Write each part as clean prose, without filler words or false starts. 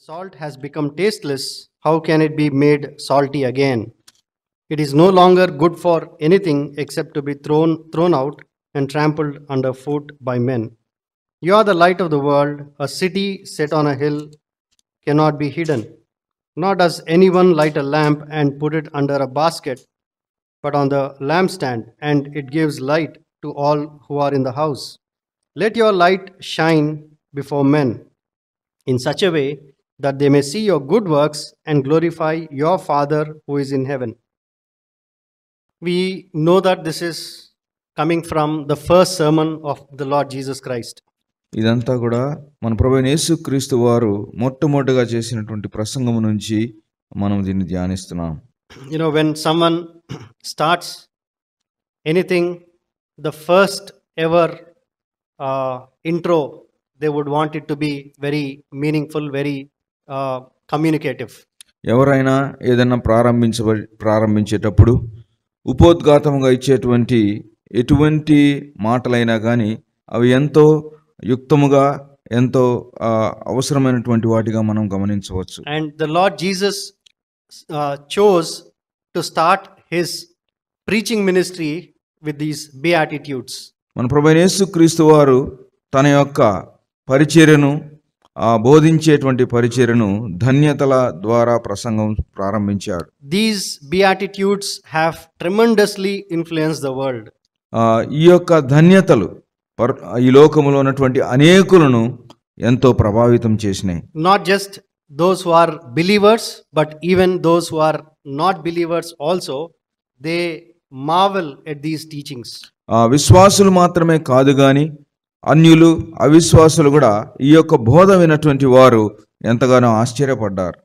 Salt has become tasteless. How can it be made salty again? It is no longer good for anything except to be thrown out and trampled underfoot by men. You are the light of the world. A city set on a hill cannot be hidden. Nor does anyone light a lamp and put it under a basket, but on the lampstand, and it gives light to all who are in the house. Let your light shine before men in such a way that they may see your good works and glorify your Father who is in heaven. We know that this is coming from the first sermon of the Lord Jesus Christ. ఇదంతా కూడా మన ప్రభువైన యేసుక్రీస్తు వారు మొట్టమొదటిగా చేసినటువంటి ప్రసంగము నుంచి మనం దీన్ని ధ్యానిస్తున్నాం. When someone starts anything, the first ever intro, they would want it to be very meaningful, very communicative. ఎవరైనా ఏదైనా ప్రారంభించేటప్పుడు ఉపోద్ఘాతముగా ఇచ్చేటువంటి ఎటువంటి మాటలైనా కానీ అవి ఎంతో యుక్తముగా ఎంతో అవసరమైనటువంటి వాటిగా మనం గమనించవచ్చు. And the Lord Jesus chose to start his preaching ministry with these beatitudes. మన ప్రభువైన యేసుక్రీస్తు వారు తన యొక్క పరిచర్యను బోధించేటువంటి పరిచర్యను ధన్యతల ద్వారా ప్రసంగం ప్రారంభించాడు. These beatitudes have tremendously influenced the world. ఈ యొక్క ధన్యతలు ఈ లోకములో ఉన్నటువంటి అనేకులను ఎంతో ప్రభావితం చేసినాయి. Not just those who are believers, but even those who are not believers also, they marvel at these teachings. విశ్వాసులు మాత్రమే కాదు గాని అన్యులు అవిశ్వాసులు కూడా ఈ యొక్క బోధ వినటువంటి వారు ఎంతగానో ఆశ్చర్యపడ్డారు.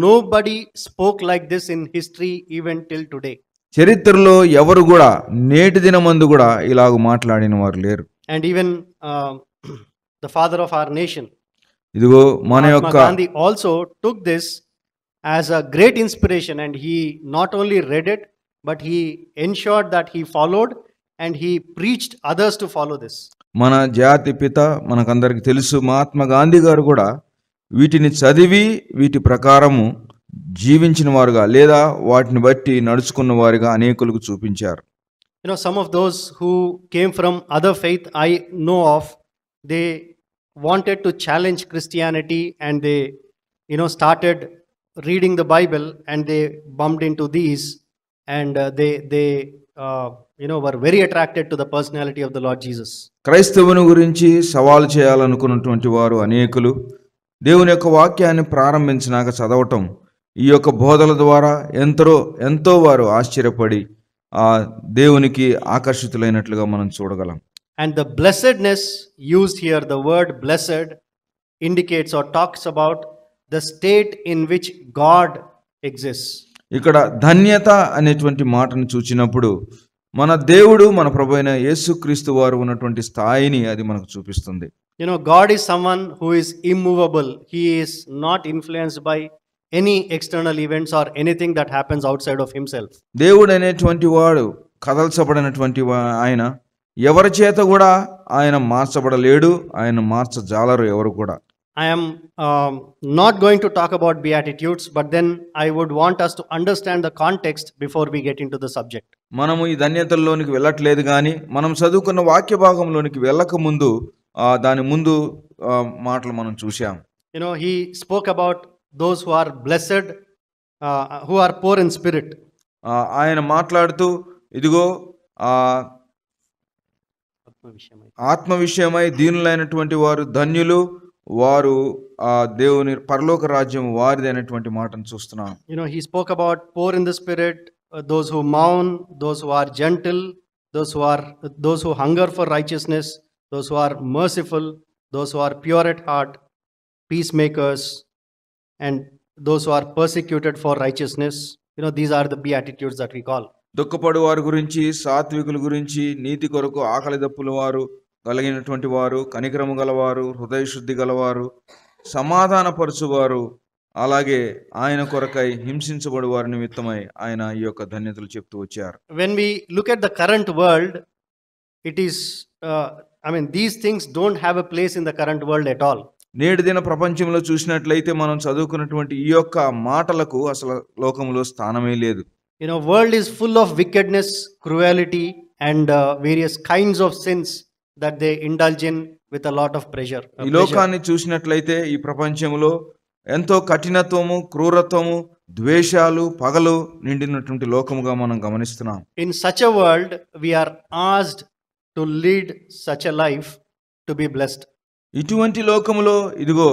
Nobody spoke like this in history even till today. చరిత్రలో ఎవరు కూడా నేటి దినమందు కూడా ఇలాగ మాట్లాడిన వారు లేరు. And even the father of our nation, ఇదిగో మన యొక్క Gandhi, also took this as a great inspiration, and he not only read it, but he ensured that he followed and he preached others to follow this. మన జాతి పిత మనకందరికి తెలుసు, మహాత్మా గాంధీ గారు కూడా వీటిని చదివి వీటి ప్రకారము జీవించిన వారుగా లేదా వాటిని బట్టి నడుచుకున్న వారుగా అనేకులకు చూపించారు. Some of those who came from other faith I know of, they wanted to challenge Christianity, and they started reading the Bible, and they bumped into these, and they were very attracted to the personality of the Lord Jesus. క్రైస్తవుని గురించి సవాలు చేయాలనుకున్నటువంటి వారు అనేకులు దేవుని యొక్క వాక్యాన్ని ప్రారంభించినాక చదవటం, ఈ యొక్క బోధల ద్వారా ఎంతో వారు ఆశ్చర్యపడి ఆ దేవునికి ఆకర్షితులైనట్లుగా మనం చూడగలం. And the blessedness used here, the word blessed, indicates or talks about the state in which God exists. ఇక్కడ ధన్యత అనేటువంటి మాటను చూచినప్పుడు మన దేవుడు మన ప్రభువైన యేసుక్రీస్తు వారు ఉన్నటువంటి స్థాయిని అది మనకు చూపిస్తుంది. God is someone who is immovable. He is not influenced by any external events or anything that happens outside of himself. దేవుడు అనేటువంటి వాడు కదల్చబడినటువంటి ఆయన, ఎవరి చేత కూడా ఆయన మార్చబడలేడు, ఆయన మార్చజాలరు ఎవరు కూడా. I am not going to talk about beatitudes, but then I would want us to understand the context before we get into the subject. మనము ఈ ధన్యతల్లోనికి వెళ్ళట్లేదు కానీ మనం చదువుకున్న వాక్య భాగంలోనికి వెళ్ళక ముందు దాని ముందు మాటలు మనం చూసాం. He spoke about those who are blessed, who are poor in spirit. ఆయన మాట్లాడుతూ ఇదిగో ఆత్మ విషయమై దీనులైనటువంటి వారు ధన్యులు, వారు దేవుని పరలోక రాజ్యం వారిది అనేటువంటి మాటను చూస్తున్నాం. He spoke about poor in the spirit, those who mourn, those who are gentle, those who hunger for righteousness, those who are merciful, those who are pure at heart, peacemakers, and those who are persecuted for righteousness. These are the beatitudes that we call. దుఃఖపడు వారి గురించి, సాత్వికుల గురించి, నీతి కొరకు ఆకలి దప్పుల వారు కలిగినటువంటి వారు, కనికరము గలవారు, హృదయ శుద్ధి గలవారు, సమాధానపరచువారు, అలాగే ఆయన కొరకై హింసించబడు వారి నిమిత్తమై ఆయన ఈ యొక్క ధన్యతలు చెప్తూ వచ్చారు. When we look at the current world, it is these things don't have a place in the current world at all. నేటి దిన ప్రపంచంలో చూసినట్లయితే మనం చదువుకున్నటువంటి ఈ యొక్క మాటలకు అసలు లోకంలో స్థానమే లేదు. You know, world is full of wickedness, cruelty, and various kinds of sins that they indulge in with a lot of pleasure. ఈ లోకాన్ని చూసినట్లయితే ఈ ప్రపంచంలో ఎంతో కఠినత్వము, క్రూరత్వము, ద్వేషాలు, పగలు నిండినటువంటి లోకముగా మనం గమనిస్తున్నాం. In such a world, we are asked to lead such a life to be blessed. ఇటువంటి లోకములో ఇదిగో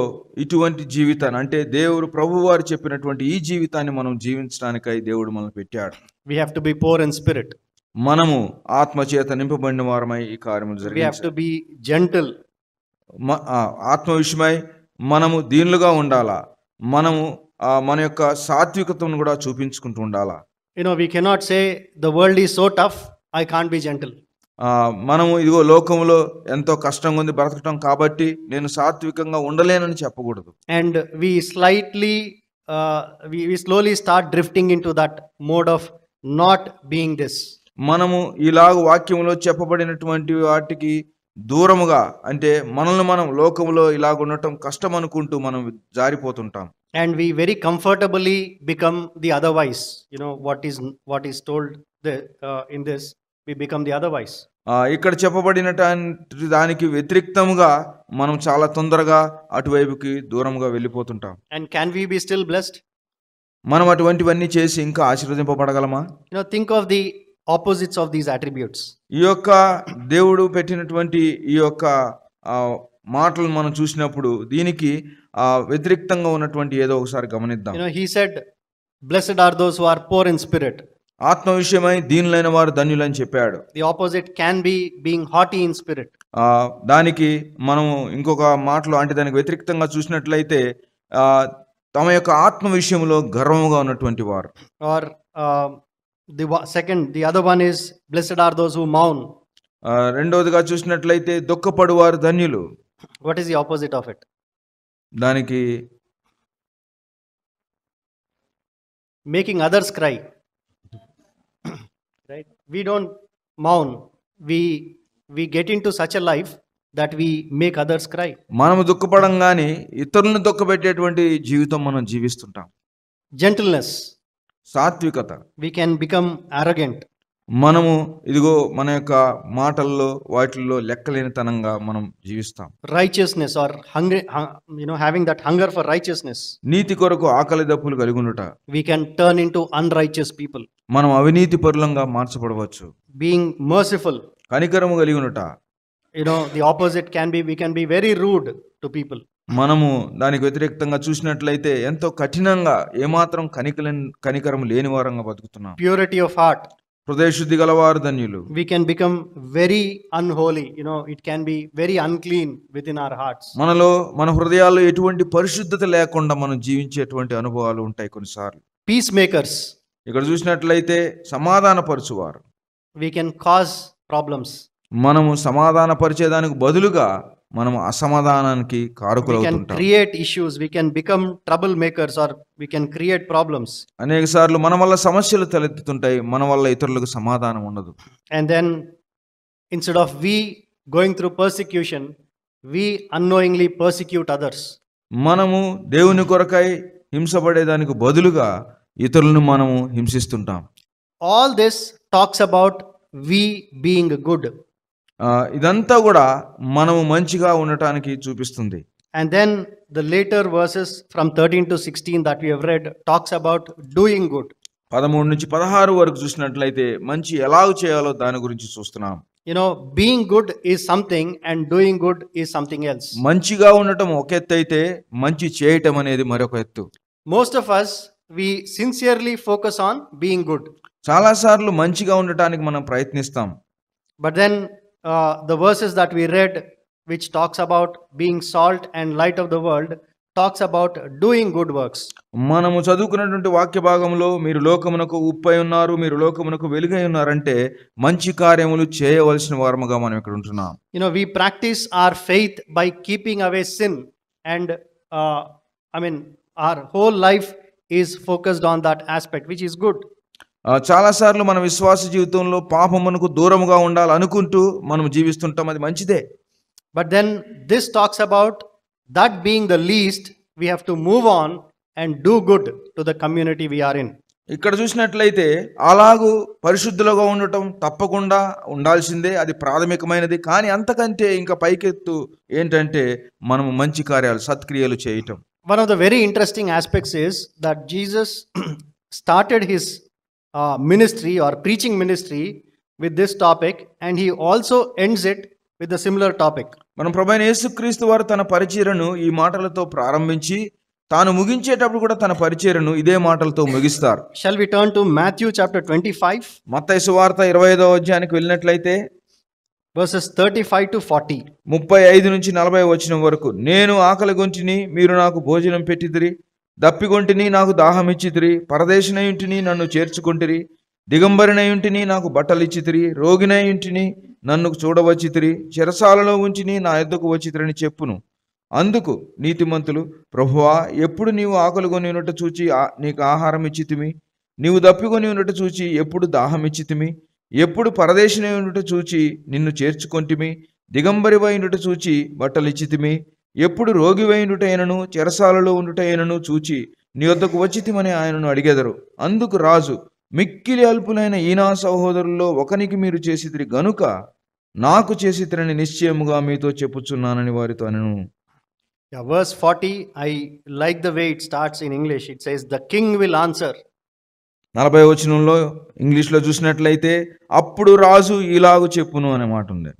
ఇటువంటి జీవితాన్ని అంటే దేవుడు ప్రభువారు చెప్పినటువంటి ఈ జీవితాన్ని మనం జీవించడానికై దేవుడు మనల్ని పెట్టాడు. We have to be poor in spirit. మనము ఆత్మచేత నింపబడిన వారమై ఈ కార్యములు We have జరిగించాలి. to be gentle. ఆత్మ విషయమై మనము దీనులుగా ఉండాలా. మనము మన యొక్క సాత్వికతను కూడా చూపించుకుంటూ ఉండాలా. You know, we cannot say the world is so tough, I can't be gentle. మనము ఇదిగో లోకంలో ఎంతో కష్టంగా ఉంది బ్రతకటం కాబట్టి నేను సాత్వికంగా ఉండలేనని చెప్పకూడదు. And we slightly, we slowly start drifting into that mode of not being this. మనము ఇలాగ వాక్యంలో చెప్పబడినటువంటి వాటికి దూరముగా అంటే మనల్ని మనం లోకంలో ఇలాగ ఉండటం కష్టం అనుకుంటూ మనం జారిపోతుంటాం. And we very comfortably become the otherwise. You know, what is told in this, we become the otherwise. ఇక్కడ చెప్పబడినటువంటి దానికి వ్యతిరేక్తముగా మనం చాలా తొందరగా అటువైపుకి దూరంగా వెళ్ళిపోతుంటాం. And can we be still blessed? మనం అటువంటివన్నీ చేసి ఇంకా ఆశీర్వదింపబడగలమా? You know, think of the opposites of these attributes. ఈ యొక్క దేవుడు పెట్టినటువంటి ఈ యొక్క మాటలు మనం చూసినప్పుడు దీనికి వ్యతిరేక్తంగా ఉన్నటువంటి ఏదో ఒకసారి గమనిద్దాం. You know, he said, blessed are those who are poor in spirit. ఆత్మ విషయమై దీనులైన వారు ధన్యులని చెప్పాడు. The opposite can be being haughty in spirit. దానికి మనము ఇంకొక మాటలు అంటే దానికి వ్యతిరేక్తంగా చూసినట్లయితే తమ యొక్క ఆత్మ విషయంలో గర్వముగా ఉన్నటువంటి వారు. Or the other one is blessed are those who mourn. రెండవదిగా చూసినట్లయితే దుఃఖపడువారు ధన్యులు. What is the opposite of it? దానికి making others cry. Right? We don't mourn. We get into such a life that we make others cry. మనము దుఃఖపడంగానే ఇతరులను దుఃఖపెట్టేటువంటి జీవితం మనం జీవిస్తుంటాం. Gentleness. సాత్వికత. We can become arrogant. మనము ఇదిగో మన యొక్క మాటల్లో వాటిల్లో లెక్కలేనితనంగా మనం జీవిస్తాం. Righteousness or hungry, you know, having that hunger for righteousness. నీతి కొరకు ఆకలి దప్పులు కలిగి ఉండుట. We can turn into unrighteous people. మనం అవినీతి పరులంగా మార్చబడవచ్చు. Being merciful. కనికరము కలిగి ఉండుట. You know, the opposite can be, we can be very rude to people. మనము దానికి వ్యతిరేకంగా చూసినట్లయితే ఎంతో కఠినంగా ఏమాత్రం కనికరం లేని వారంగా బతుకుతున్నాం. Purity of heart. హృదయ శుద్ధి గలవారు ధన్యులు. We can become very unholy. You know, it can be very unclean within our hearts. మనలో మన హృదయాల్లో ఎటువంటి పరిశుద్ధత లేకుండా మనం జీవించేటువంటి అనుభవాలు ఉంటాయి కొన్నిసార్లు. Peacemakers. ఇక్కడ చూసినట్లయితే సమాధానపరచువారు. We can cause problems. మనము సమాధానపరిచేదానికి బదులుగా మనము అసమాధానానికి We can కారకులవుతుంటాం. create issues. We can become troublemakers or we can create problems. అనేక సార్లు మన వల్ల సమస్యలు తలెత్తుతుంటాయి, మన వల్ల ఇతరులకు సమాధానం ఉండదు. And then instead of we going through persecution, we unknowingly persecute others. మనము దేవుని కొరకై హింసపడేదానికి బదులుగా ఇతరులను మనము హింసిస్తుంటాం. All this talks about we being good. ఇదంతా కూడా మనము మంచిగా ఉండటానికి చూపిస్తుంది. And then the later verses from 13 to 16 that we have read talks about doing good. 13 నుంచి 16 వరకు చూసినట్లయితే మంచి ఎలాగ చేయాలో దాని గురించి చూస్తున్నాం. You know, being good is something and doing good is something else. మంచిగా ఉండటం ఒక ఎత్తు అయితే మంచి చేయటం అనేది మరొక ఎత్తు. Most of us, we sincerely focus on being good. చాలాసార్లు మంచిగా ఉండటానికి మనం ప్రయత్నిస్తాం. But then the verses that we read, which talks about being salt and light of the world, talks about doing good works. మనము చదువుకున్నటువంటి వాక్య భాగంలో మీరు లోకమునకు ఉప్పై ఉన్నారు, మీరు లోకమునకు వెలుగై ఉన్నారంటే మంచి కార్యములు చేయవలసిన వారముగా మనం ఇక్కడ ఉంటున్నాం. You know, we practice our faith by keeping away sin, and our whole life is focused on that aspect, which is good. చాలాసార్లు మన విశ్వాస జీవితంలో పాపమునకు దూరముగా ఉండాలనుకుంటూ మనం జీవిస్తుంటాం, అది మంచిదే. But then this talks about that being the least, we have to move on and do good to the community we are in. ఇక్కడ చూసినట్లయితే అలాగూ పరిశుద్ధులుగా ఉండటం తప్పకుండా ఉండాల్సిందే, అది ప్రాథమికమైనది. కానీ అంతకంటే ఇంకా పైకెత్తు ఏంటంటే మనము మంచి కార్యాలు, సత్క్రియలు చేయటం. One of the very interesting aspects is that Jesus started his ministry or preaching ministry with this topic, and he also ends it with a similar topic. మనం ప్రభువైన యేసుక్రీస్తు వారు తన పరిచర్యను ఈ మాటలతో ప్రారంభించి తాను ముగించేటప్పుడు కూడా తన పరిచర్యను ఇదే మాటలతో ముగిస్తారు. Shall we turn to Matthew chapter 25? మత్తయి సువార్త 25వ అధ్యాయానికి వెళ్ళినట్లయితే verses 35 to 40. 35 నుంచి 40 వచనం వరకు. నేను ఆకలి గొంటిని, మీరు నాకు భోజనం పెట్టిదిరి, దప్పిగొంటిని, నాకు దాహం ఇచ్చితిరి, పరదేశినయుంటిని, నన్ను చేర్చుకుంటిరి, దిగంబరినయుంటిని, నాకు బట్టలిచ్చితిరి, రోగినయుంటిని, నన్ను చూడవచ్చితిరి, చెరసాలలో ఉంచిని, నా యొద్దకు వచ్చితిరని చెప్పును. అందుకు నీతిమంతులు, ప్రభువా, ఎప్పుడు నీవు ఆకలి కొని ఉన్నట్టు చూచి నీకు ఆహారం ఇచ్చితిమి, నీవు దప్పికొని ఉన్నట్టు చూచి ఎప్పుడు దాహం ఇచ్చితిమి, ఎప్పుడు పరదేశినై ఉన్నట్టు చూచి నిన్ను చేర్చుకొంటిమి, దిగంబరివై ఉన్నట్టు చూచి బట్టలిచ్చితిమి, ఎప్పుడు రోగివై ఉండుటైనను చెరసాలలో ఉండుటైనను చూచి నీ వద్దకు వచ్చితిమని ఆయనను అడిగెదరు. అందుకు రాజు, మిక్కిలి అల్పులైన ఈ నా సహోదరుల్లో ఒకనికి మీరు చేసితిరి గనుక నాకు చేసితిరని నిశ్చయముగా మీతో చెప్పుచున్నానని వారితో అనెను. Yeah, verse 40, I like the way it starts in English. It says, the king will answer. 40వ వచనంలో ఇంగ్లీష్లో చూసినట్లయితే అప్పుడు రాజు ఇలాగు చెప్పును అనే మాట ఉంది.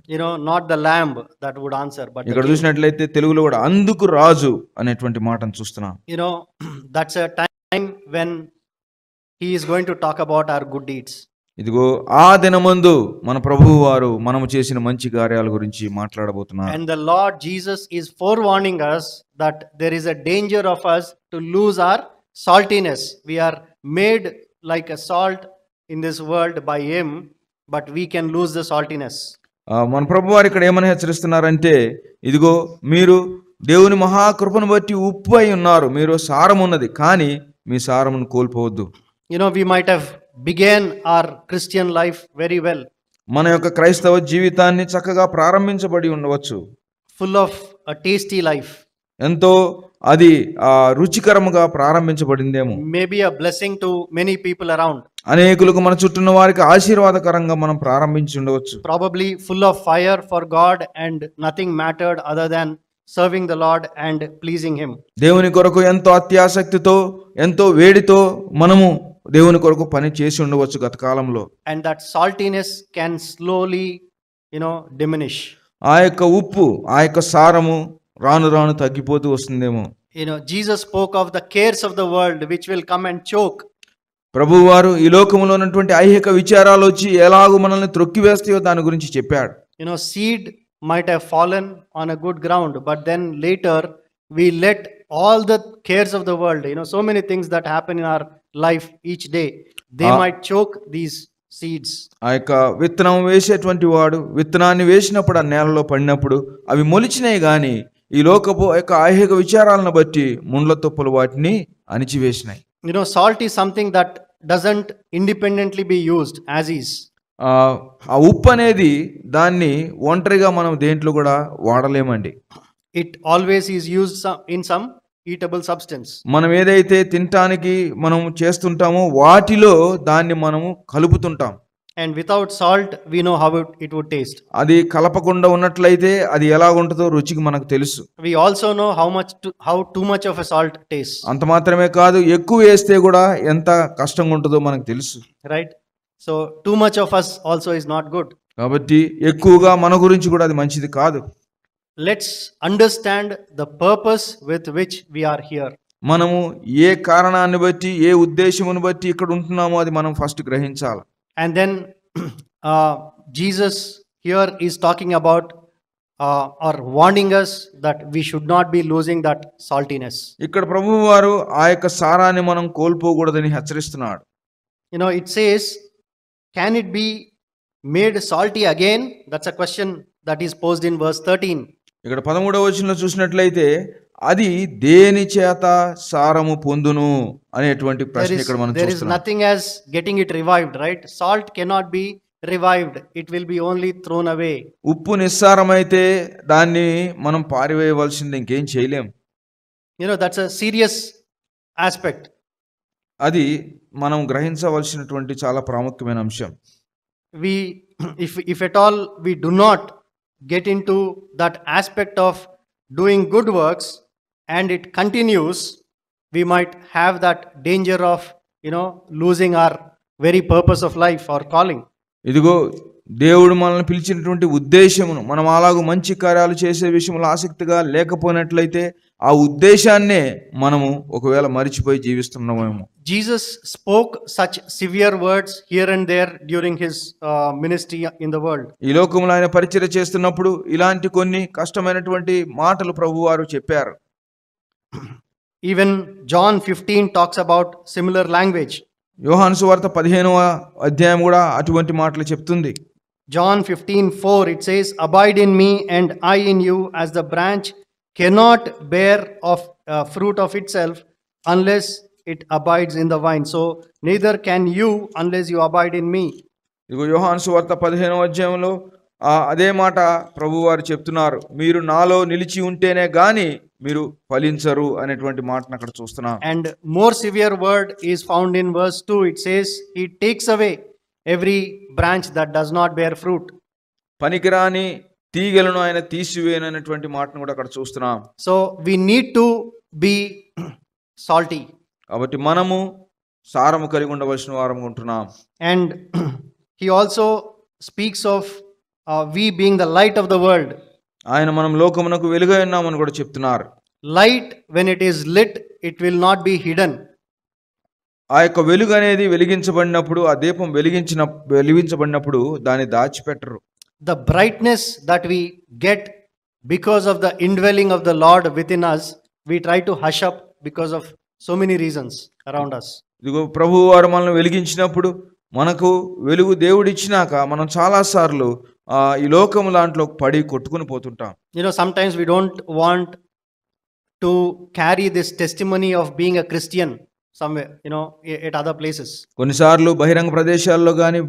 Not the lamb that would answer, but ఇక్కడ చూసినట్లయితే తెలుగులో కూడా అందుకు రాజు అనేటువంటి మాటను చూస్తున్నాం. That's a time when he is going to talk about our good deeds. ఇదిగో ఆ దినమందు మన ప్రభువు వారు మనము చేసిన మంచి కార్యాల గురించి మాట్లాడబోతున్నారు. And the Lord Jesus is forewarning us that there is a danger of us to lose our saltiness. We are made like a salt in this world by him, but we can lose the saltiness. మన ప్రభు వారు ఇక్కడ ఏమని హెచ్చరిస్తున్నారంటే, ఇదిగో మీరు దేవుని మహాకృపను బట్టి ఉప్పు అయి ఉన్నారు, మీరు సారం ఉన్నది, కానీ మీ సారమును కోల్పోవద్దు. We might have began our Christian life very well. మన యొక్క క్రైస్తవ జీవితాన్ని చక్కగా ప్రారంభించబడి ఉండవచ్చు. Full of a tasty life. ఎంతో అది రుచికరముగా ప్రారంభించబడిందేమో. Maybe a blessing to many people around. అనేకులకు మన చుట్టూ వారికి ఆశీర్వాదకరంగా మనం ప్రారంభించి ఉండవచ్చు. Probably full of fire for God and nothing mattered other than serving the Lord and pleasing him. దేవుని కొరకు ఎంతో అత్యాసక్తితో, ఎంతో వేడితో మనము దేవుని కొరకు పని చేసి ఉండవచ్చు గత కాలంలో. And that saltiness can slowly diminish. ఆ యొక్క ఉప్పు, ఆ యొక్క సారము రాను రాను తగ్గిపోతూ వస్తుందేమో. Jesus spoke of the cares of the world which will come and choke. ప్రభువు వారు ఈ లోకములో ఉన్నటువంటి ఐహిక విచారాలు వచ్చి ఎలాగో మనల్ని త్రొక్కివేస్తాయో దాని గురించి చెప్పాడు. Seed might have fallen on a good ground, but then later we let all the cares of the world, so many things that happen in our life each day, they might choke these seeds. ఆ యొక్క విత్తనం వేసేటువంటి వాడు విత్తనాన్ని వేసినప్పుడు ఆ నేలలో పడినప్పుడు అవి మొలిచినాయి, కానీ ఈ లోకపు యొక్క ఐహిక విచారాలను బట్టి ముండ్ల తుప్పలు వాటిని అణిచివేసినాయి. Salt is something that doesn't independently be used as is. ఆ ఉప్పు అనేది దాన్ని ఒంటరిగా మనం దేంట్లో కూడా వాడలేమండి. It always is used in some eatable substance. మనం ఏదైతే తినటానికి మనం చేస్తుంటామో వాటిలో దాన్ని మనము కలుపుతుంటాం. And without salt we know how it would taste. అది కలపకుండా ఉన్నట్లయితే అది ఎలా ఉంటుందో రుచికి మనకు తెలుసు. We also know how too much of a salt tastes. అంత మాత్రమే కాదు, ఎక్కువ వేస్తే కూడా ఎంత కష్టంగా ఉంటుందో మనకు తెలుసు. Right? So too much of us also is not good. కాబట్టి ఎక్కువగా మన గురించి కూడా అది మంచిది కాదు. Let's understand the purpose with which we are here. మనము ఏ కారణాన్ని బట్టి, ఏ ఉద్దేశమును బట్టి ఇక్కడ ఉంటున్నామో అది మనం ఫస్ట్ గ్రహించాలి. And then Jesus here is talking about or warning us that we should not be losing that saltiness. ఇక్కడ ప్రభువు వారు ఆ యొక్క సారాన్ని మనం కోల్పోకూడదని హెచ్చరిస్తున్నాడు. It says, can it be made salty again? That's a question that is posed in verse 13. ఇక్కడ 13వ వచనంలో చూసినట్లయితే అది దేని చేత సారము పొందును అనేటువంటి ప్రశ్న ఇక్కడ మనం there is చూస్తున్నాం. nothing as getting it revived, right? Salt cannot be revived, it will be only thrown away. ఉప్పు నిస్సారమైతే దాన్ని మనం పారివేయవలసింది, ఇంకేం చేయలేం. That's a serious aspect. అది మనం గ్రహించవలసినటువంటి చాలా ప్రాముఖ్యమైన అంశం. We, if at all we do not get into that aspect of doing good works and it continues, we might have that danger of losing our very purpose of life or calling. ఇదిగో దేవుడు మనల్ని పిలిచినటువంటి ఉద్దేశమును మనం అలాగూ మంచి కార్యాలు చేసే విషయంలో ఆసక్తిగా లేకపోయినట్లయితే ఆ ఉద్దేశాన్నే మనము ఒకవేళ మరిచిపోయి జీవిస్తున్నామేమో. Jesus spoke such severe words here and there during his ministry in the world. ఈ లోకంలో ఆయన పరిచర్య చేస్తున్నప్పుడు ఇలాంటి కొన్ని కష్టమైనటువంటి మాటలు ప్రభువారు చెప్పారు. Even John 15 talks about similar language. యోహాను సువార్త 15వ అధ్యాయం కూడా అటువంటి మాటలు చెప్తుంది. John 15:4 it says, "Abide in me and I in you, as the branch cannot bear of fruit of itself unless it abides in the vine, so neither can you unless you abide in me." ఇదిగో యోహాను సువార్త 15వ అధ్యాయంలో అదే మాట ప్రభువారు చెప్తున్నారు. మీరు నాలో నిలిచి ఉంటేనే గాని మీరు ఫలించరు అనేటువంటి మాటను అక్కడ చూస్తున్నాం. And more severe word is found in verse 2. It says, "He takes away every branch that does not bear fruit." పనికిరాని తీగలను ఆయన తీసివేయనటువంటి మాటను కూడా అక్కడ చూస్తున్నాం. So we need to be salty. కాబట్టి మనము సారము కలిగి ఉండవలసిన వారం ఉంటున్నాం. And he also speaks of we being the light of the world. ఆయన మనం లోకమునకు వెలుగై ఉన్నామని కూడా చెప్తున్నారు. Light, when it is lit, it will not be hidden. ఆ యొక్క వెలుగు అనేది వెలిగించబడినప్పుడు, ఆ దీపం వెలిగించబడినప్పుడు దాన్ని దాచిపెట్టరు. The brightness that we get because of the indwelling of the Lord within us, we try to hush up because of so many reasons around us. ఇదిగో ప్రభువు వారు మనల్ని వెలిగించినప్పుడు, మనకు వెలుగు దేవుడు ఇచ్చినాక మనం చాలా సార్లు ఈ లోకము దాంట్లో పడి కొట్టుకుని పోతుంటాం. Sometimes we don't want to carry this testimony of being a Christian somewhere, at other places. కొన్నిసార్లు బహిరంగ ప్రదేశాల్లో కానీ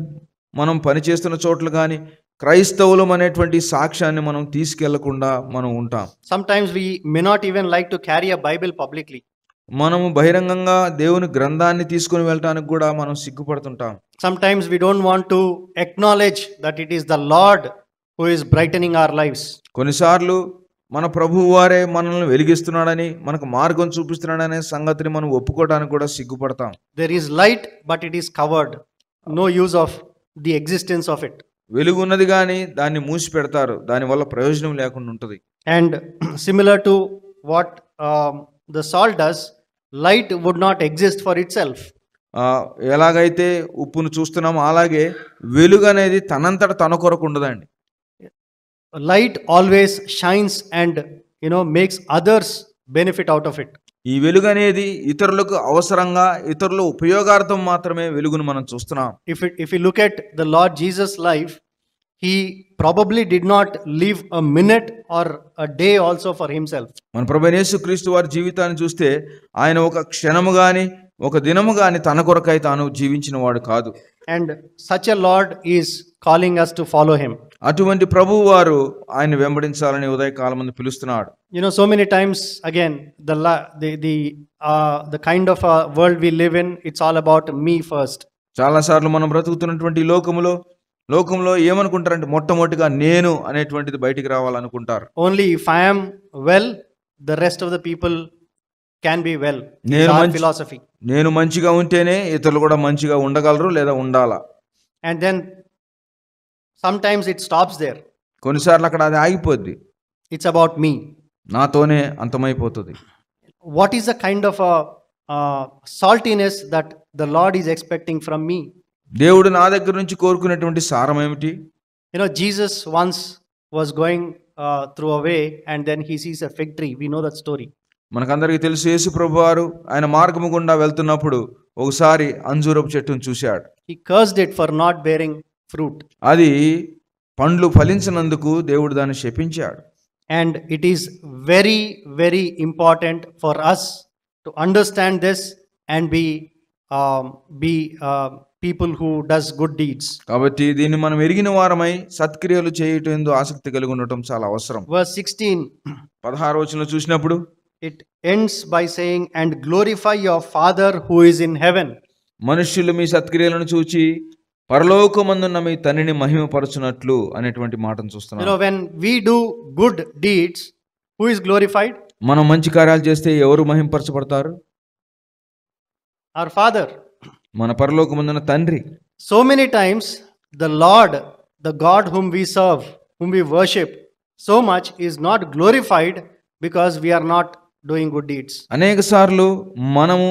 మనం పనిచేస్తున్న చోట్ల కానీ క్రైస్తవులం అనేటువంటి సాక్ష్యాన్ని మనం తీసుకెళ్లకుండా మనం ఉంటాం. Sometimes we may not even like to carry a Bible publicly. మనము బహిరంగంగా దేవుని గ్రంథాన్ని తీసుకుని వెళ్ళటానికి కూడా మనం సిగ్గుపడుతుంటాం. Sometimes we don't want to acknowledge that it is the Lord who is brightening our lives. కొన్నిసార్లు మన ప్రభువు వారే మనల్ని వెలిగిస్తున్నాడని, మనకు మార్గం చూపిస్తున్నాడనే సంగతిని మనం ఒప్పుకోవడానికి కూడా సిగ్గుపడతాం. There is light, but it is covered. No use of the existence of it. వెలుగు ఉన్నది కానీ దాన్ని మూసి పెడతారు, దానివల్ల ప్రయోజనం లేకుండా ఉంటుంది. And similar to what the salt does, light would not exist for itself. ఎలాగైతే ఉప్పును చూస్తున్నామో అలాగే వెలుగు అనేది తనంతట తన కొరకు ఉండదండి. Light always shines and makes others benefit out of it. ఈ వెలుగు అనేది ఇతరులకు అవసరంగా, ఇతరుల ఉపయోగార్థం మాత్రమే వెలుగును మనం చూస్తున్నాం. If you look at the Lord Jesus' life, he probably did not live a minute or a day also for himself. మన ప్రభువైన యేసుక్రీస్తు వారి జీవితాన్ని చూస్తే ఆయన ఒక క్షణము గాని ఒక దినము గాని తన కొరకై తాను జీవించిన వాడు కాదు. And such a Lord is calling us to follow him. అటువంటి ప్రభువు వారు ఆయన వెంబడించాలని ఉదయకాలమందు పిలుస్తున్నాడు. So many times again the kind of a world we live in, it's all about me first. చాలా సార్లు మనం బ్రతుకుతున్నటువంటి లోకంలో ఏమనుకుంటారంటే మొట్టమొదటిగా నేను అనేటువంటిది బయటికి రావాలనుకుంటారు. Only if I am well, the rest of the people can be well. Philosophy. నేను మంచిగా ఉంటేనే ఇతరులు కూడా మంచిగా ఉండగలరు లేదా ఉండాలా. And then sometimes it stops there. కొన్నిసార్లు అక్కడ అది ఆగిపోద్ది. It's about me. నాతోనే అంతమైపోతుంది. What is the kind of a saltiness that the Lord is expecting from me? దేవుడు నా దగ్గర నుంచి కోరుకునేటువంటి సారం ఏమిటి? Jesus once was going through a way and then he sees a fig tree. We know that story. మనకందరికీ తెలుసు, యేసు ప్రభువారు ఆయన మార్గము గుండా వెళ్తున్నప్పుడు ఒకసారి అంజూరపు చెట్టును చూశాడు. He cursed it for not bearing fruit. అది పండ్లు ఫలించినందుకు దేవుడు దాన్ని శపించాడు. And it is very, very important for us to understand this and be be people who does good deeds. కాబట్టి దీన్ని మనం ఎరిగిన వారమై సత్క్రియలు చేయటం ఎందు ఆసక్తి కలిగి ఉండటం చాలా అవసరం. Verse 16, 16వ వచనంలో చూసినప్పుడు it ends by saying, and glorify your Father who is in heaven. మనుష్యులు మీ సత్క్రియలను చూచి పరలోకమందున్న మీ తండ్రిని మహిమపరచునట్లు అనేటువంటి మాటను చూస్తున్నాం. When we do good deeds, who is glorified? మనం మంచి కార్యాలు చేస్తే ఎవరు మహిమపరచబడతారు? Our Father. మన పరలోకమందున్న తండ్రి. So many times the Lord, the God whom we serve, whom we worship so much, is not glorified because we are not doing good deeds. అనేక సార్లు మనము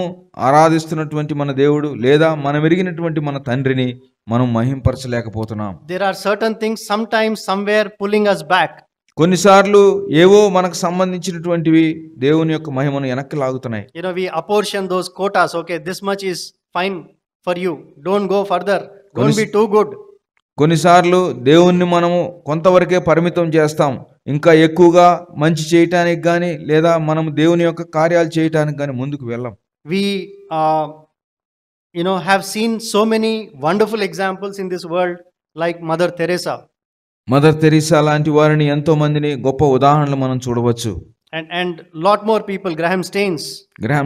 ఆరాధిస్తున్నటువంటి మన దేవుడు లేదా మనం ఎరిగినటువంటి మన తండ్రిని మనం మహింపరచలేకపోతున్నాం. There are certain things sometimes somewhere pulling us back. కొన్నిసార్లు ఏవో మనకు సంబంధించినటువంటివి దేవుని యొక్క మహిమను వెనక్కి లాగుతున్నాయి. We apportion those quotas. Okay, this much is fine for you. Don't go further. Don't be too good. కొన్నిసార్లు దేవుణ్ణి మనము కొంతవరకే పరిమితం చేస్తాం. ఇంకా ఎక్కువగా మంచి చేయటానికి కానీ లేదా మనం దేవుని యొక్క కార్యాలు చేయటానికి కానీ ముందుకు వెళ్ళాం. We have seen so many wonderful examples in this world, like Mother Teresa. Mother Teresa లాంటి వారిని ఎంతో మందిని గొప్ప ఉదాహరణలు మనం చూడవచ్చు. And lot more people, Graham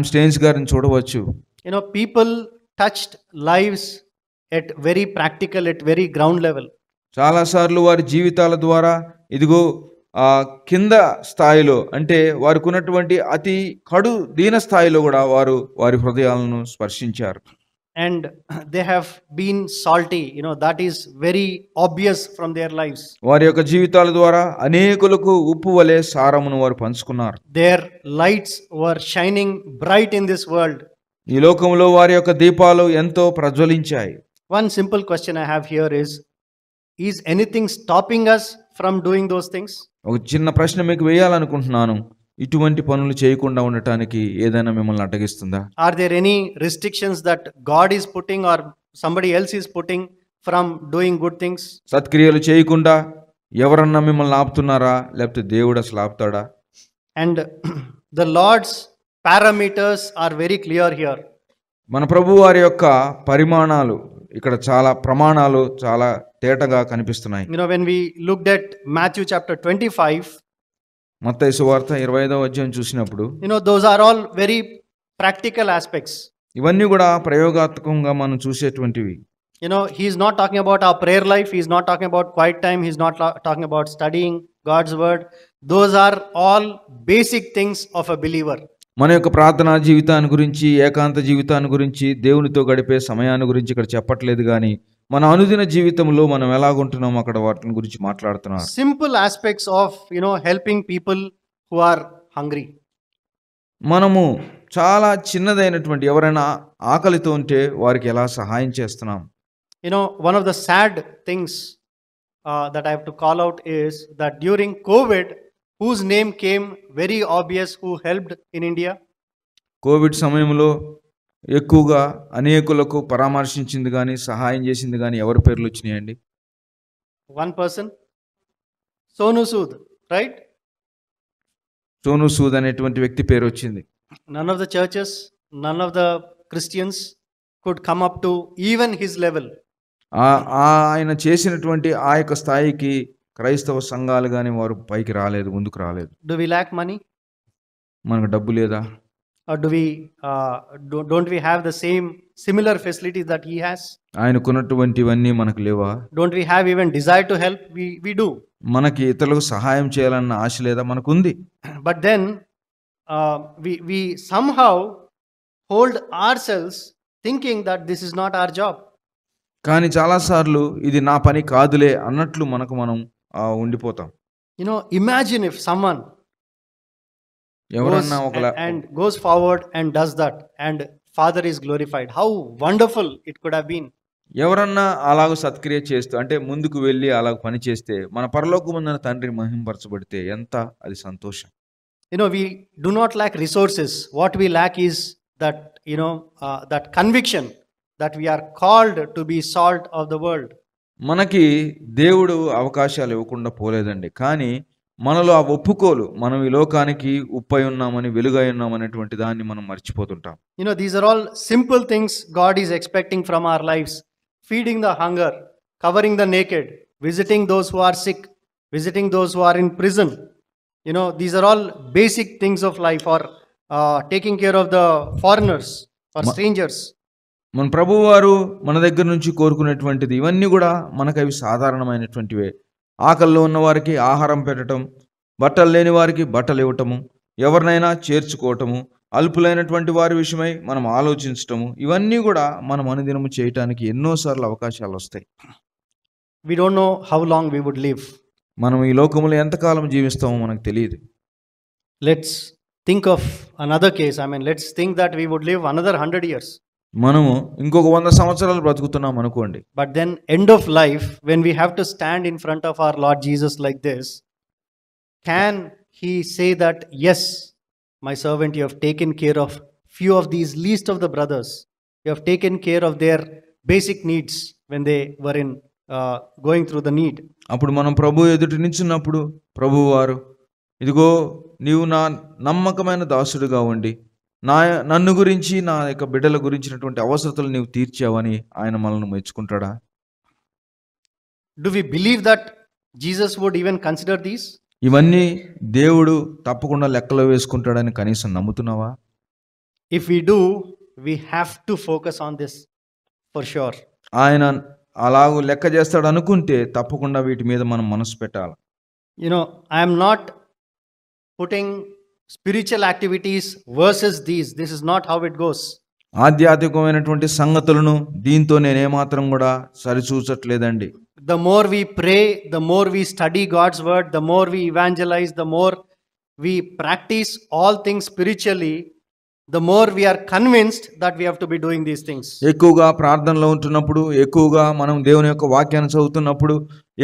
Staines గారిని చూడవచ్చు. People touched lives at very practical, at very ground level. చాలా సార్లు వారి జీవితాల ద్వారా ఇదిగో కింద స్థాయిలో అంటే వారికి ఉన్నటువంటి అతి కడు దీన స్థాయిలో కూడా వారు వారి హృదయాలను స్పర్శించారు. And they have been salty. That is very obvious from their lives. వారి యొక్క జీవితాల ద్వారా అనేకులకు ఉప్పు వలె సారమును వారు పంచుకున్నారు. Their lights were shining bright in this world. ఈ లోకంలో వారి యొక్క దీపాలు ఎంతో ప్రజ్వలించాయి. One simple question I have here is anything stopping us from doing those things? ఒక చిన్న ప్రశ్న మీకు వేయాలనుకుంటున్నాను. ఇటువంటి పనులు చేయకుండా ఉండటానికి ఏదైనా మిమ్మల్ని అడ్డగిస్తుందా? Are there any restrictions that God is putting or somebody else is putting from doing good things? సత్క్రియలు చేయకుండా ఎవరన్నా మిమ్మల్ని ఆపుతున్నారా లేకపోతే దేవుడు అసలు ఆపుతాడా? And the Lord's parameters are very clear here. మన ప్రభు వారి యొక్క పరిమాణాలు ఇక్కడ చాలా ప్రమాణాలు చాలా తేటగా కనిపిస్తున్నాయి. When we looked at Matthew chapter 25, మత్తయి సువార్త 25వ అధ్యాయం చూసినప్పుడు those are all very practical aspects. ఇవన్నీ కూడా ప్రయోగాత్మకంగా మనం చూసేటువంటివి. He is not talking about our prayer life. He is not talking about quiet time. He is not talking about studying God's word. Those are all basic things of a believer. మన యొక్క ప్రార్థనా జీవితాన్ని గురించి, ఏకాంత జీవితాన్ని గురించి, దేవునితో గడిపే సమయాన్ని గురించి ఇక్కడ చెప్పట్లేదు కానీ మన అనుదిన జీవితంలో మనం ఎలాగుంటున్నాం అక్కడ వాటి గురించి మాట్లాడుతున్నారు. Simple aspects of helping people who are hungry. మనము చాలా చిన్నదైనటువంటి ఎవరైనా ఆకలితో ఉంటే వారికి ఎలా సహాయం చేస్తున్నాం. One of the sad things that I have to call out is that during COVID, whose name came very obvious who helped in India? Covid సమయంలో ఎక్కువగా అనేకులకు పరామర్శించింది కానీ సహాయం చేసింది కానీ ఎవరి పేర్లు వచ్చినాయండి? One person, Sonu Sood, right? Sonu Sood అనేటువంటి వ్యక్తి పేరు వచ్చింది. None of the churches, none of the Christians could come up to even his level. ఆయన చేసినటువంటి ఆ యొక్క స్థాయికి క్రైస్తవ సంఘాలు కానీ వారు పైకి రాలేదు, ముందుకు రాలేదు. Do we lack money? మనకు డబ్బు లేదా? Or don't we have the similar facilities that he has? ఆయనకున్నటువంటివన్నీ మనకు లేవా? Don't we have even desire to help? We do. మనకి ఇతరులకు సహాయం చేయాలన్న ఆశ లేదా? మనకుంది. But then we somehow hold ourselves thinking that this is not our job. కానీ చాలాసార్లు ఇది నా పని కాదులే అన్నట్లు మనం ఉండిపోతాం. Imagine if someone ఎవరన్నా and goes forward and does that and Father is glorified. How wonderful it could have been. ఎవరన్నా అలాగ సత్క్రియ చేస్తూ అంటే ముందుకు వెళ్ళి అలాగ పని చేస్తే మన పరలోకమందున్న తండ్రి మహింపరచబడితే ఎంత అది సంతోషం. We do not lack resources. What we lack is that that conviction that we are called to be salt of the world. మనకి దేవుడు అవకాశాలు ఇవ్వకుండా పోలేదండి, కానీ మనలో ఆ ఒప్పుకోలు, మనం ఈ లోకానికి ఉప్పై ఉన్నామని, వెలుగై ఉన్నామనేటువంటి దాన్ని మనం మర్చిపోతుంటాం. You know, these are all simple things God is expecting from our lives. Feeding the hunger, covering the naked, visiting those who are sick, visiting those who are in prison. You know, these are all basic things of life, or taking care of the foreigners or strangers. మన ప్రభువు వారు మన దగ్గర నుంచి కోరుకునేటువంటిది ఇవన్నీ కూడా మనకు అవి సాధారణమైనటువంటివే. ఆకలిలో ఉన్న వారికి ఆహారం పెట్టడం, బట్టలు లేని వారికి బట్టలు ఇవ్వటము, ఎవరినైనా చేర్చుకోవటము, అల్పులైనటువంటి వారి విషయమై మనం ఆలోచించటము, ఇవన్నీ కూడా మనం అనుదినము చేయటానికి ఎన్నోసార్లు అవకాశాలు వస్తాయి. We don't know how long we would live. మనం ఈ లోకములో ఎంతకాలం జీవిస్తామో మనకు తెలియదు. Let's think of another case. I mean, let's think that we would live another 100 years. మనము ఇంకొక 100 సంవత్సరాలు బ్రతుకుతున్నాం అనుకోండి. But then end of life, when we have to stand in front of our Lord Jesus like this, can he say that, yes, my servant, you have taken care of few of these least of the brothers. You have taken care of their basic needs when they were in going through the need. అప్పుడు మనం ప్రభు ఎదుటి నిల్చున్నప్పుడు ప్రభువు వారు, ఇదిగో నీవు నా నమ్మకమైన దాసుడుగా ఉండి నన్ను గురించి, నా యొక్క బిడ్డల గురించినటువంటి అవసరతలు నీవు తీర్చావని ఆయన మనల్ని మెచ్చుకుంటాడా? Do we believe that Jesus would even consider these? ఇవన్నీ దేవుడు తప్పకుండా లెక్కలో వేసుకుంటాడని కనీసం నమ్ముతున్నావా? If we do, we have to focus on this for sure. ఆయన అలాగూ లెక్క చేస్తాడు అనుకుంటే తప్పకుండా వీటి మీద మనం మనసు పెట్టాలి. You know, I am not putting spiritual activities versus these. This is not how it goes. ఆధ్యాత్మికమైనటువంటి సంగతులను దీంతో నేనేమాత్రం కూడా సరిచూచట్లేదండి. The more we pray, the more we study God's word, the more we evangelize, the more we practice all things spiritually, the more we are convinced that we have to be doing these things. ఎక్కువగా ప్రార్థనలో ఉంటున్నప్పుడు, ఎక్కువగా మనం దేవుని యొక్క వాక్యాన్ని చదువుతున్నప్పుడు,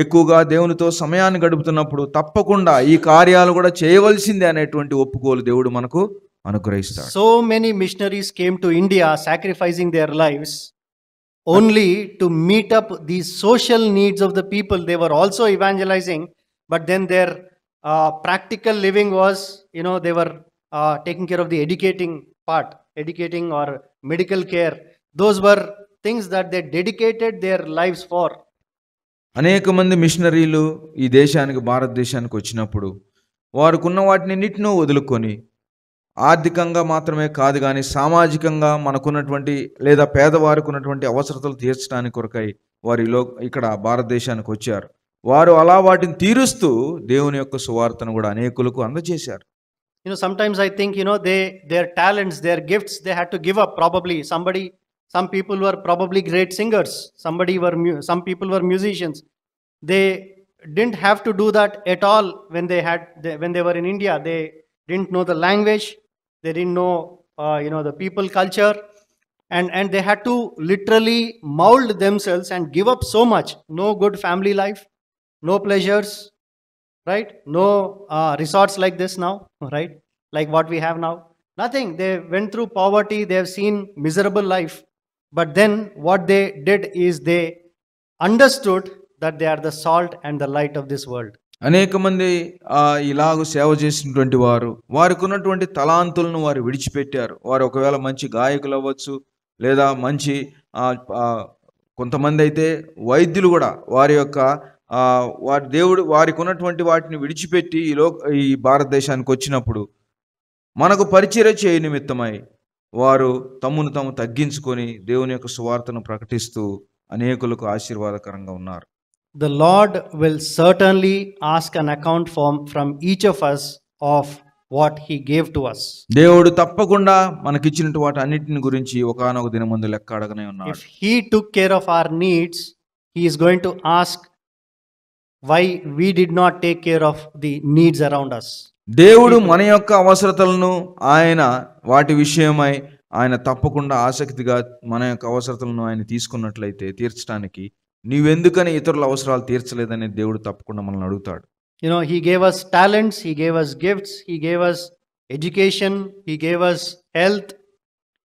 ఎక్కువగా దేవునితో సమయాన్ని గడుపుతున్నప్పుడు తప్పకుండా ఈ కార్యాలు కూడా చేయవలసిందే అనేటువంటి ఒప్పుకోలు దేవుడు మనకు అనుగ్రహిస్తాడు. So many missionaries came to India sacrificing their lives only to meet up the social needs of the people. They were also evangelizing, but then their practical living was, you know, they were taking care of the educating or medical care. Those were things that they dedicated their lives for. అనేక మంది మిషనరీలు ఈ దేశానికి, భారతదేశానికి వచ్చినప్పుడు వారుకున్న వాటినిన్నిటినూ వదులుకొని ఆర్థికంగా మాత్రమే కాదు కానీ సామాజికంగా మనకున్నటువంటి లేదా పేదవారికి ఉన్నటువంటి అవసరతలు తీర్చడానికి కొరకై వారిలో ఇక్కడ భారతదేశానికి వచ్చారు. వారు అలా వాటిని తీరుస్తూ దేవుని యొక్క సువార్తను కూడా అనేకులకు అందజేశారు. You know, sometimes I think, you know, their talents, their gifts, they had to give up. Probably some people were probably great singers. Some people were musicians. They didn't have to do that at all when they were in India. They didn't know the language. They didn't know, you know, the people culture, and they had to literally mold themselves and give up so much. No good family life, no pleasures, right? No resorts like this now, right? Like what we have now. Nothing. They went through poverty. They have seen miserable life. But then what they did is they understood that they are the salt and the light of this world. అనేక మంది ఇలాగ సేవ చేసినటువంటి వారు వారికి ఉన్నటువంటి తలాంతులను వారు విడిచిపెట్టారు. వారు ఒకవేళ మంచి గాయకులు అవ్వచ్చు, లేదా మంచి కొంతమంది అయితే వైద్యులు కూడా దేవుడు వారికి ఉన్నటువంటి వాటిని విడిచిపెట్టి ఈ భారతదేశానికి వచ్చినప్పుడు మనకు పరిచర్య చేయ నిమిత్తమై వారు తమ్మును తాము తగ్గించుకొని దేవుని యొక్క సువార్తను ప్రకటిస్తూ అనేకులకు ఆశీర్వాదకరంగా ఉన్నారు. The Lord will certainly ask an account from each of us of what he gave to us. దేవుడు తప్పకుండా మనకిచ్చినటువంటి వాటి అన్నిటిని గురించి ఒకానొక దినమందు లెక్క అడగనే ఉన్నాడు. If he took care of our needs, he is going to ask why we did not take care of the needs around us. దేవుడు మన యొక్క అవసరతలను వాటి విషయమై ఆయన తప్పకుండా ఆసక్తిగా మన యొక్క అవసరతలను ఆయన తీసుకున్నట్లయితే తీర్చడానికి నీవెందుకని ఇతరుల అవసరాలు తీర్చలేదని దేవుడు తప్పకుండా మనల్ని అడుగుతాడు. You know, he gave us talents, he gave us gifts, he gave us education, he gave us health,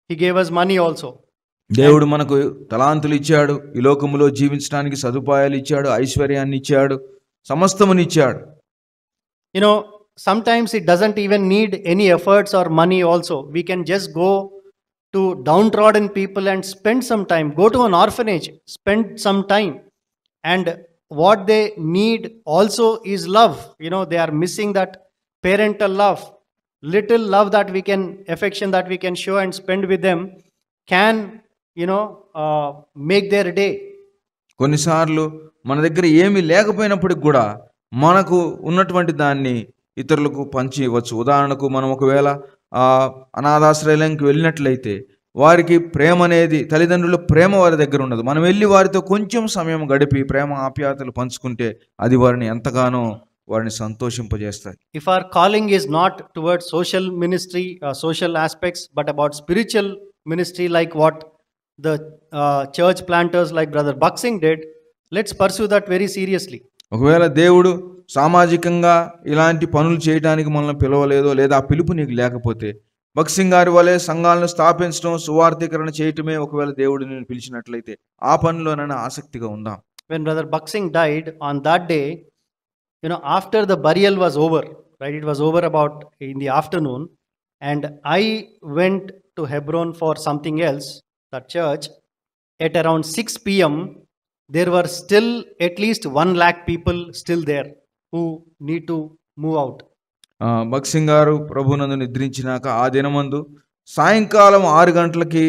he gave us money also. దేవుడు మనకు తలాంతులు ఇచ్చాడు, ఈ లోకములో జీవించడానికి సదుపాయాలు ఇచ్చాడు, ఐశ్వర్యాన్ని ఇచ్చాడు, సమస్తముని ఇచ్చాడు. You know, sometimes it doesn't even need any efforts or money also. We can just go to downtrodden people and spend some time, go to an orphanage, spend some time. And what they need also is love. You know, they are missing that parental love. Little love that we can, affection that we can show and spend with them can, you know, make their day. కొన్నిసార్లు మన దగ్గర ఏమీ లేకపోయినప్పటికి కూడా మనకు ఉన్నటువంటి దాన్ని ఇతరులకు పంచి ఇవ్వచ్చు. ఉదాహరణకు మనం ఒకవేళ అనాథాశ్రయాలకు వెళ్ళినట్లయితే వారికి ప్రేమ అనేది, తల్లిదండ్రుల ప్రేమ వారి దగ్గర ఉండదు. మనం వెళ్ళి వారితో కొంచెం సమయం గడిపి ప్రేమ ఆప్యాయతలు పంచుకుంటే అది వారిని ఎంతగానో వారిని సంతోషింపజేస్తాయి. If our calling is not towards social ministry, social aspects, but about spiritual ministry, like what the church planters like Brother Buxing did, let's pursue that very seriously. ఒకవేళ దేవుడు సామాజికంగా ఇలాంటి పనులు చేయడానికి మనల్ని పిలవలేదో, లేదా ఆ పిలుపు నీకు లేకపోతే, బక్సింగ్ గారి వలె సంఘాలను స్థాపించడం, సువార్థీకరణ చేయటమే ఒకవేళ దేవుడు నేను పిలిచినట్లయితే ఆ పనిలోనైనా ఆసక్తిగా ఉందాం. When Brother Buxing died on that day, you know, after the burial was over, right, it was over about in the afternoon, and I went to Hebron for something else, that church. At around 6 p.m, there were still at least 1 lakh people still there who need to move out. బక్సింగ్ గారు ప్రభునందు నిద్రించినాక ఆ దినమందు సాయంకాలం 6 గంటలకి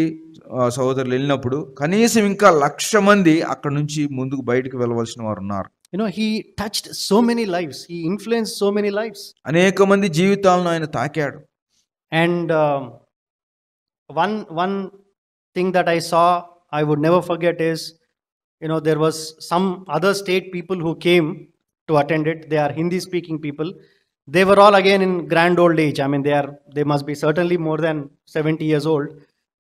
సహోదరులు వెళ్ళినప్పుడు కనీసం ఇంకా 1,00,000 మంది అక్కడ నుంచి ముందుకు బయటకు వెళ్ళవలసిన వారు ఉన్నారు. You know, he touched so many lives. He influenced so many lives. అనేక మంది జీవితాలను ఆయన తాకాడు. And one thing that I saw, I would never forget is, you know, there was some other state people who came to attend it. They are Hindi speaking people. They were all again in grand old age. I mean, they must be certainly more than 70 years old.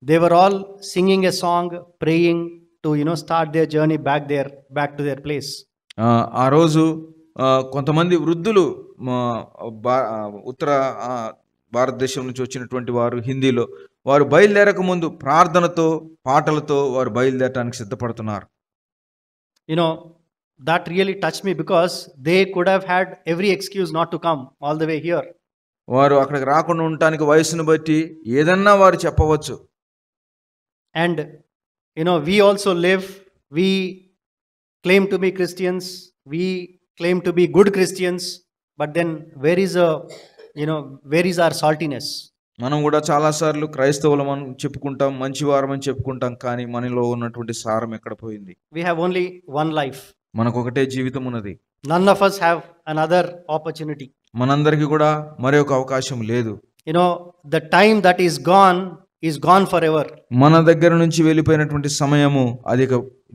They were all singing a song, praying to, you know, start their journey back to their place. ఆ రోజు కొంతమంది వృద్ధులు ఉత్తర భారతదేశం నుంచి వచ్చినటువంటి వారు హిందీలో వారు బయలుదేరక ముందు ప్రార్థనతో పాటలతో వారు బయలుదేరడానికి సిద్ధపడుతున్నారు. You know, that really touched me because they could have had every excuse not to come all the way here. వారు అక్కడికి రాకుండా ఉండటానికి వయసును బట్టి ఏదన్నా వారు చెప్పవచ్చు. And you know, we also live, we claim to be Christians, we claim to be good Christians, but then where is our saltiness? మనం కూడా చాలాసార్లు క్రైస్తవులం అని చెప్పుకుంటాం, మంచివారం అని చెప్పుకుంటాం, కానీ మనలో ఉన్నటువంటి సారం ఎక్కడ పోయింది? We have only one life. మనకు ఒకటే జీవితం ఉన్నది. None of us have another opportunity. మనందరికీ కూడా మరి ఒక అవకాశం లేదు. You know, the time that is gone forever. మన దగ్గర నుంచి వెళ్ళిపోయినటువంటి సమయము అది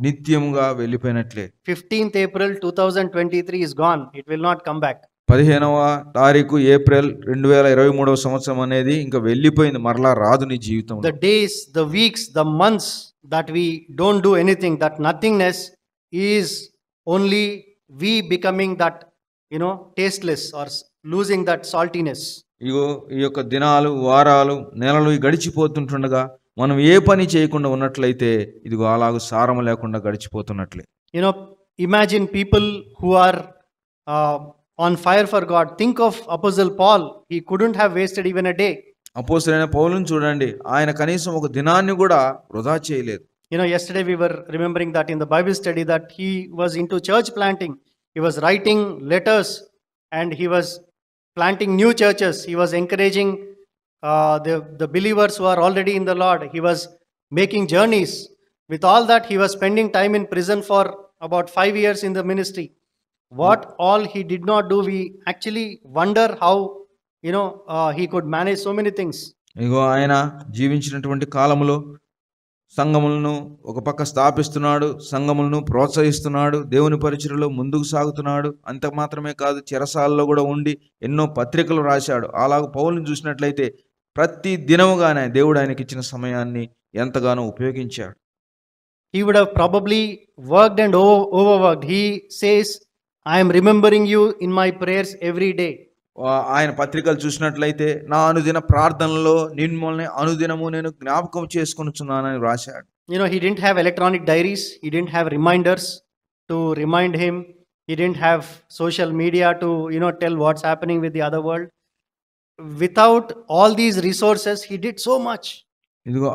నిత్యముగా వెళ్ళిపోయినట్లే. 15th April 2023 is gone. It will not come back. 15వ తారీఖు ఏప్రిల్ 2023వ సంవత్సరం అనేది ఇంకా వెళ్ళిపోయింది, మరలా రాదు నీ జీవితం. The days, the weeks, the months that we don't do anything, that nothingness is only we becoming that, you know, tasteless or losing that saltiness. ఇగో ఈ యొక్క దినాలు, వారాలు, నెలలు గడిచిపోతుంటుండగా మనం ఏ పని చేయకుండా ఉన్నట్లయితే ఇదిగో అలాగూ సారం లేకుండా గడిచిపోతున్నట్లే. You know, imagine people who are on fire for God. Think of Apostle Paul. He couldn't have wasted even a day. అపోస్తలుడైన పౌలుని చూడండి, ఆయన కనీసం ఒక దినాన్ని కూడా వృధా చేయలేదు. You know, yesterday we were remembering that in the Bible study that he was into church planting. He was writing letters and he was planting new churches. He was encouraging the believers who are already in the Lord. He was making journeys. With all that, he was spending time in prison for about 5 years in the ministry. What all he did not do, we actually wonder how, you know, he could manage so many things. ఇగో ఆయన జీవించినటువంటి కాలంలో సంఘములను ఒక పక్క స్థాపిస్తున్నాడు, సంఘములను ప్రోత్సహిస్తున్నాడు, దేవుని పరిచర్యలో ముందుకు సాగుతున్నాడు. అంత మాత్రమే కాదు, చెరసాలలో కూడా ఉండి ఎన్నో పత్రికలు రాశాడు. అలాగ పౌలుని చూసినట్లయితే ప్రతి దినముగానే దేవుడు ఆయనకి ఇచ్చిన సమయాన్ని ఎంతగానో ఉపయోగించాడు. He would have probably worked and overworked. He says, I am remembering you in my prayers every day. ఆయన పత్రికలు చూసినట్లయితే నా అనుదిన ప్రార్థనలో మిమ్మల్ని అనుదినము నేను జ్ఞాపకం చేసుకొనుచున్నానని రాశాడు. You know, he didn't have electronic diaries. He didn't have reminders to remind him. He didn't have social media to, tell what's happening with the other world. Without all these resources, he did so much. ఇదిగో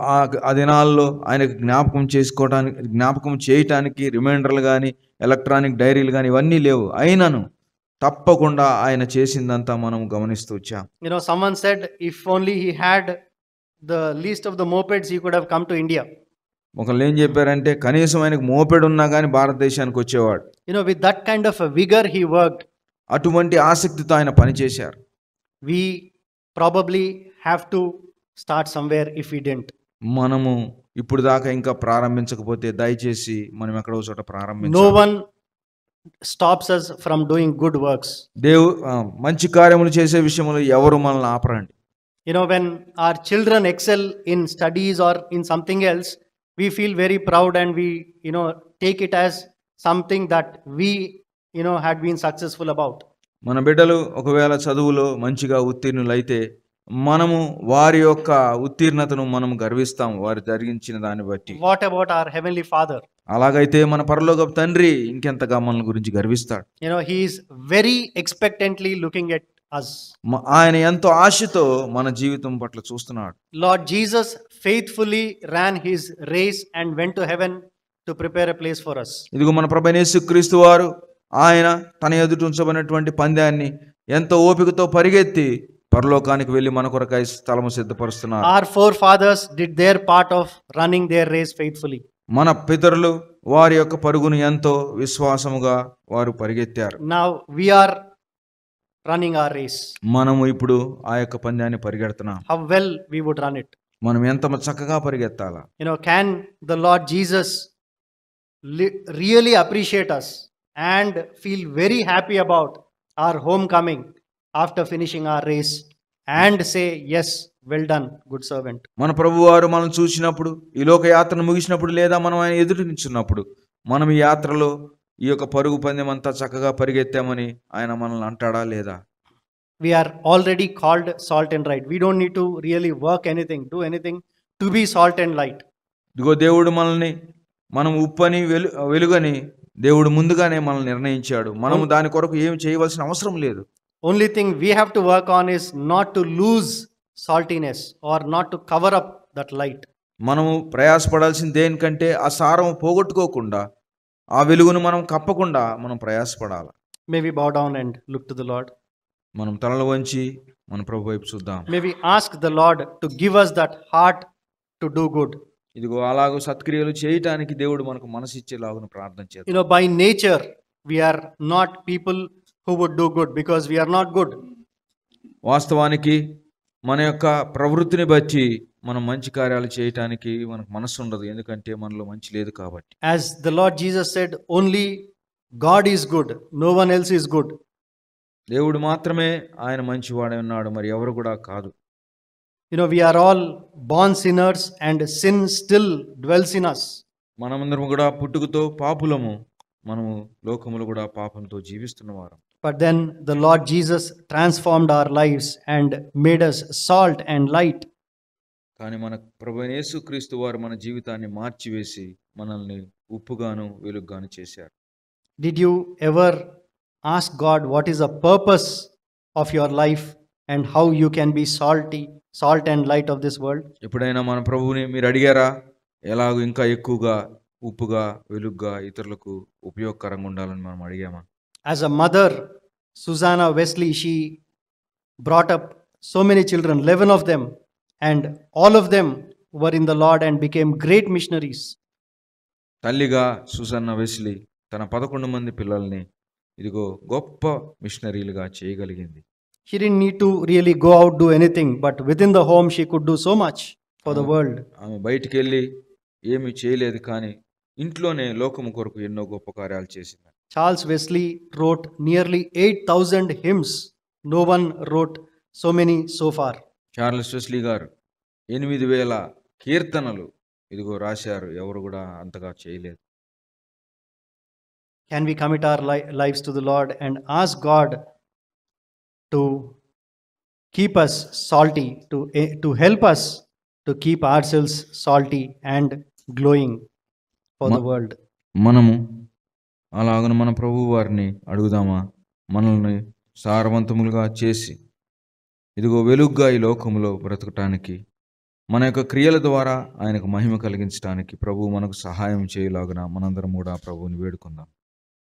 ఆ దినాల్లో ఆయనకు జ్ఞాపకం చేయటానికి రిమైండర్లు కానీ electronic డైరీలు కానీ ఇవన్నీ లేవు. అయినను తప్పకుండా ఆయన చేసిందంతా మనం గమనిస్తూ వచ్చాం. Someone said if only he had the least of the mopeds, he could have come to India. ఒకళ్ళు ఏం చెప్పారంటే కనీసం ఆయనకు మోపెడ్ ఉన్నా కానీ భారతదేశానికి వచ్చేవాడు. With that kind of a vigor he worked. అటువంటి ఆసక్తితో ఆయన పనిచేశారు. We probably have to start somewhere if we didn't. మనము ఇప్పుడు దాకా ఇంకా ప్రారంభించకపోతే దయచేసి మనం ఎక్కడో చోట ప్రారంభించాలి. No one stops us from doing good works. మంచి కార్యములు చేసే విషయంలో ఎవరు మనల్ని ఆపరండి. When our children excel in studies or in something else, we feel very proud and we take it as something that we had been successful about. మన బిడ్డలు ఒకవేళ చదువులో మంచిగా ఉత్తీర్ణులైతే మనము వారి యొక్క ఉత్తీర్ణతను మనం గర్విస్తాం వారు జరిగించిన దాన్ని బట్టి. What about our heavenly Father? అలాగైతే మన పరలోకపు తండ్రి ఇంకెంతగా మన గురించి గర్విస్తాడు. He is very expectantly looking at us. ఆయన ఎంతో ఆశతో మన జీవితం పట్ల చూస్తున్నాడు. Lord Jesus faithfully ran his race and went to heaven to prepare a place for us. ఇదిగో మన ప్రభువైన యేసుక్రీస్తు వారు ఆయన తన ఎదుట ఉంచబడినటువంటి పందాన్ని ఎంతో ఓపికతో పరిగెత్తి పరలోకానికి వెళ్ళి మన కొరకై స్థలము సిద్ధపరుస్తున్నారు. Our forefathers did their part of running their race faithfully. మన పితరులు వారి యొక్క పరుగును ఎంతో విశ్వాసముగా వారు పరిగెత్తారు. Now we are running our race. మనము ఇప్పుడు ఆ యొక్క పందాన్ని పరిగెడుతున్నాం. How well we would run it. మనం ఎంత చక్కగా పరిగెత్తాలా. Can the Lord Jesus really appreciate us and feel very happy about our homecoming after finishing our race and say, yes, well done, good servant. మన ప్రభువారు మనం చూసినప్పుడు ఈ లోక యాత్రను ముగిసినప్పుడు లేదా మనం ఆయన ఎదురు నిల్చున్నప్పుడు మనం ఈ యాత్రలో ఈ యొక్క పరుగు పందెం అంతా చక్కగా పరిగెత్తామని ఆయన మనల్ని అంటాడా లేదా? We are already called salt and light. We don't need to really work anything, do anything to be salt and light. ఇదిగో దేవుడు మనల్ని మనం ఉప్పని వెలుగని దేవుడు ముందుగానే మనల్ని నిర్ణయించాడు. మనము దాని కొరకు ఏమి చేయవలసిన అవసరం లేదు. Only thing we have to work on is not to lose saltiness or not to cover up that light. మనము ప్రయాసపడాల్సింది దేనికంటే ఆ సారం పోగొట్టుకోకుండా ఆ వెలుగును మనం కప్పకుండా మనం ప్రయాసపడాలి. May we bow down and look to the Lord. మనం తలలు వంచి మన ప్రభు వైపు చూద్దాం. May we ask the Lord to give us that heart to do good. ఇదిగో అలాగ సత్క్రియలు చేయటానికి దేవుడు మనకు మనసు ఇచ్చేలాగున ప్రార్థన చేద్దాం. By nature we are not people who would do good because we are not good. వాస్తవానికి మన యొక్క ప్రవృత్తిని బట్టి మనం మంచి కార్యాలు చేయటానికి మనకు మనసు ఉండదు, ఎందుకంటే మనలో మంచి లేదు కాబట్టి. As the Lord Jesus said, only God is good, no one else is good. దేవుడు మాత్రమే ఆయన మంచివాడే ఉన్నాడు, మరి ఎవరు కూడా కాదు. We are all born sinners and sin still dwells in us. మనమందరం కూడా పుట్టుకతో పాపులము, మనము లోకములో కూడా పాపంతో జీవిస్తున్నవారు. But then the Lord Jesus transformed our lives and made us salt and light. కానీ మన ప్రభువైన యేసుక్రీస్తు వారు మన జీవితాన్ని మార్చివేసి మనల్ని ఉప్పుగాను వెలుగుగాను చేశారు. Did you ever ask God what is the purpose of your life and how you can be salt and light of this world? ఎప్పుడైనా మన ప్రభువుని మీరు అడిగారా? ఎలాగో ఇంకా ఎక్కువగా ఉప్పుగా వెలుగుగా ఇతరులకు ఉపయోగకరంగా ఉండాలని మనం అడిగామా? As a mother, Susanna Wesley, she brought up so many children, 11 of them, and all of them were in the Lord and became great missionaries. తల్లిగా సుసన్న వెస్లీ తన 11 మంది పిల్లల్ని ఇదిగో గొప్ప మిషనరీలుగా చేయగలిగింది. She didn't need to really go out do anything, but within the home she could do so much for the world. ఆమె బయటికి వెళ్ళి ఏమీ చేయలేదు, కానీ ఇంట్లోనే లోకము కొరకు ఎన్నో గొప్ప కార్యాలు చేసింది. Charles Wesley wrote nearly 8,000 hymns. No one wrote so many so far. Charles Wesley గారు 8,000 కీర్తనలు ఇదిగో రాశారు, ఎవరు కూడా అంతగా చేయలేదు. Can we commit our lives to the Lord and ask God to keep us salty, to help us to keep ourselves salty and glowing for the world? మనము అలాగను మన ప్రభు వారిని అడుగుదామా, మనల్ని సారవంతములుగా చేసి ఇదిగో వెలుగ్గా ఈ లోకములో బ్రతకటానికి, మన యొక్క క్రియల ద్వారా ఆయనకు మహిమ కలిగించడానికి ప్రభు మనకు సహాయం చేయలాగున మనందరం కూడా ప్రభువుని వేడుకుందాం.